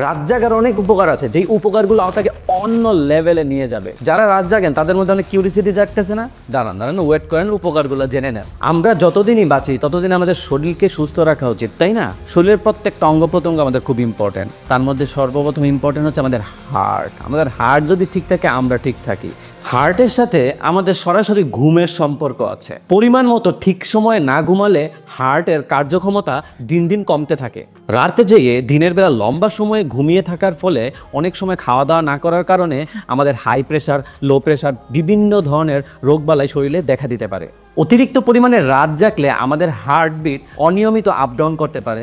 রাত জাগার অনেক উপকার আছে, যেই উপকারগুলো আপনাকে অন্য লেভেলে নিয়ে যাবে। যারা রাত জাগেন তাদের মধ্যে অনেক কিউরিসিটি জাগতেছে না? দাঁড়ান ওয়েট করেন, উপকারগুলো জেনে নেন। আমরা যতদিনই বাঁচি ততদিন আমাদের শরীরকে সুস্থ রাখা উচিত, তাই না? শরীরের প্রত্যেকটা অঙ্গ প্রত্যঙ্গ আমাদের খুব ইম্পর্টেন্ট। তার মধ্যে সর্বপ্রথম ইম্পর্টেন্ট হচ্ছে আমাদের হার্ট। আমাদের হার্ট যদি ঠিক থাকে আমরা ঠিক থাকি। হার্টের সাথে আমাদের সরাসরি ঘুমের সম্পর্ক আছে। পরিমাণ মতো ঠিক সময়ে না ঘুমালে হার্টের কার্যক্ষমতা দিন দিন কমতে থাকে। রাতে যেয়ে দিনের বেলা লম্বা সময়ে ঘুমিয়ে থাকার ফলে অনেক সময় খাওয়া দাওয়া না করার কারণে আমাদের হাই প্রেশার, লো প্রেশার, বিভিন্ন ধরনের রোগবালাই শরীরে দেখা দিতে পারে। অতিরিক্ত পরিমাণে রাত জাগলে আমাদের হার্টবিট অনিয়মিত আপ ডাউন করতে পারে।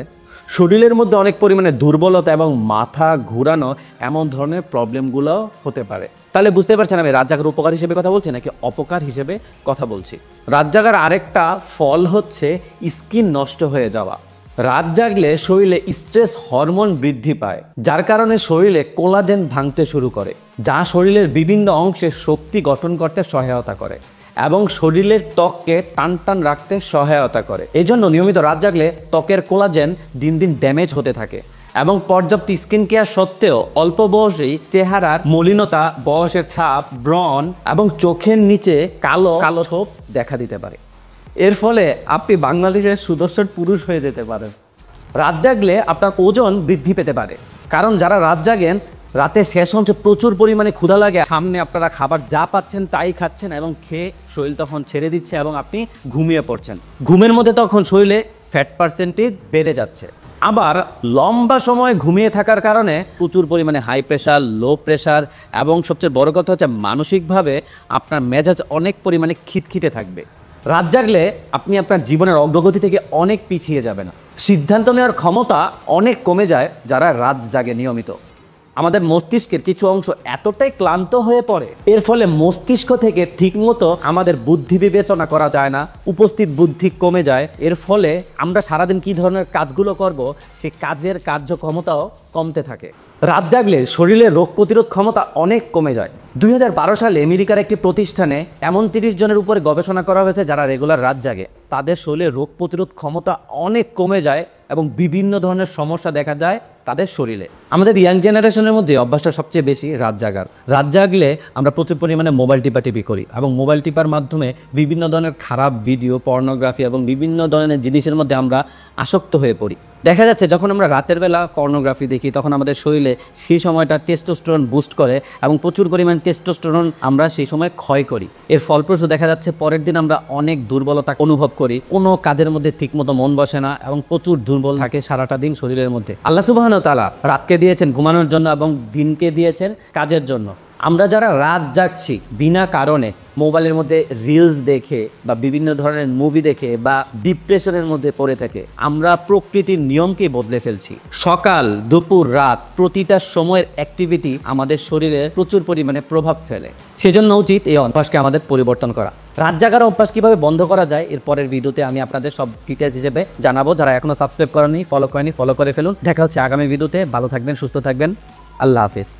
শরীরের মধ্যে অনেক পরিমাণে দুর্বলতা এবং মাথা ঘুরানো এমন ধরনের প্রবলেমগুলো হতে পারে। তাহলে বুঝতে পারছেন আমি রাত জাগার উপকার হিসেবে কথা বলছি নাকি অপকার হিসেবে কথা বলছি। রাত জাগার আরেকটা ফল হচ্ছে স্কিন নষ্ট হয়ে যাওয়া। রাত জাগলে শরীরে স্ট্রেস হরমোন বৃদ্ধি পায়, যার কারণে শরীরে কোলাজেন ভাঙতে শুরু করে, যা শরীরের বিভিন্ন অংশে শক্তি গঠন করতে সহায়তা করে এবং শরীরের ত্বককে টান রাখতে সহায়তা করে। এই জন্য নিয়মিত রাত জাগলে ত্বকের কোলাজেন দিন দিন ড্যামেজ হতে থাকে এবং পর্যাপ্ত স্কিন কেয়ার সত্ত্বেও অল্প বয়সেই চেহারার মলিনতা, বয়সের ছাপ, ব্রণ এবং চোখের নিচে কালো কালো ছোপ দেখা দিতে পারে। এর ফলে আপনি বাংলাদেশের সুদর্শন পুরুষ হয়ে যেতে পারেন। রাত জাগলে আপনার ওজন বৃদ্ধি পেতে পারে, কারণ যারা রাত জাগেন রাতে শেষ অংশে প্রচুর পরিমাণে ক্ষুধা লাগে, সামনে আপনারা খাবার যা পাচ্ছেন তাই খাচ্ছেন এবং খেয়ে শরীর তখন ছেড়ে দিচ্ছে এবং আপনি ঘুমিয়ে পড়ছেন। ঘুমের মধ্যে তখন শরীরে ফ্যাট পার্সেন্টেজ বেড়ে যাচ্ছে। আবার লম্বা সময় ঘুমিয়ে থাকার কারণে প্রচুর পরিমাণে হাই প্রেশার, লো প্রেশার এবং সবচেয়ে বড় কথা হচ্ছে মানসিকভাবে আপনার মেজাজ অনেক পরিমাণে খিটখিটে থাকবে। রাত জাগলে আপনি আপনার জীবনের অগ্রগতি থেকে অনেক পিছিয়ে যাবেন। সিদ্ধান্ত নেওয়ার ক্ষমতা অনেক কমে যায় যারা রাত জাগে নিয়মিত। আমাদের মস্তিষ্কের কিছু অংশ এতটাই ক্লান্ত হয়ে পড়ে, এর ফলে মস্তিষ্ক থেকে ঠিকমতো আমাদের বুদ্ধি বিবেচনা করা যায় না, উপস্থিত বুদ্ধি কমে যায়। এর ফলে আমরা সারাদিন কী ধরনের কাজগুলো করব সেই কাজের কার্যক্ষমতাও কমতে থাকে। রাত জাগলে শরীরের রোগ প্রতিরোধ ক্ষমতা অনেক কমে যায়। 2012 সালে আমেরিকার একটি প্রতিষ্ঠানে এমন 30 জনের উপরে গবেষণা করা হয়েছে যারা রেগুলার রাত জাগে। তাদের শরীরে রোগ প্রতিরোধ ক্ষমতা অনেক কমে যায় এবং বিভিন্ন ধরনের সমস্যা দেখা যায় তাদের শরীরে। আমাদের ইয়াং জেনারেশনের মধ্যে অভ্যাসটা সবচেয়ে বেশি রাত জাগার। রাত জাগলে আমরা প্রচুর পরিমাণে মোবাইল টিপি করি এবং মোবাইল টিপার মাধ্যমে বিভিন্ন ধরনের খারাপ ভিডিও, পর্নোগ্রাফি এবং বিভিন্ন ধরনের জিনিসের মধ্যে আমরা আসক্ত হয়ে পড়ি। দেখা যাচ্ছে যখন আমরা রাতের বেলা পর্নোগ্রাফি দেখি তখন আমাদের শরীরে সেই সময়টা টেস্টোস্টেরন বুস্ট করে এবং প্রচুর পরিমাণ টেস্টোস্টেরন আমরা সেই সময় ক্ষয় করি। এর ফলপ্রসূ দেখা যাচ্ছে পরের দিন আমরা অনেক দুর্বলতা অনুভব করি, কোনো কাজের মধ্যে ঠিকমতো মন বসে না এবং প্রচুর দুর্বল থাকে সারাটা দিন শরীরের মধ্যে। আল্লাহ সুবহানাহু ওয়া তাআলা রাতকে দিয়েছেন ঘুমানোর জন্য এবং দিনকে দিয়েছেন কাজের জন্য। আমরা যারা রাত জাগছি বিনা কারণে মোবাইলের মধ্যে রিলস দেখে বা বিভিন্ন ধরনের মুভি দেখে বা ডিপ্রেশনের মধ্যে পড়ে থাকে, আমরা প্রকৃতির নিয়মকে বদলে ফেলছি। সকাল, দুপুর, রাত প্রতিটা সময়ের অ্যাক্টিভিটি আমাদের শরীরে প্রচুর পরিমাণে প্রভাব ফেলে। সেজন্য উচিত এই অভ্যাসকে আমাদের পরিবর্তন করা। রাত জাগার অভ্যাস কীভাবে বন্ধ করা যায় এর পরের ভিডিওতে আমি আপনাদের সব ডিটেলস হিসেবে জানাবো। যারা এখনও সাবস্ক্রাইব করেনি, ফলো করে ফেলুন। দেখা হচ্ছে আগামী ভিডিওতে। ভালো থাকবেন, সুস্থ থাকবেন। আল্লাহ হাফিজ।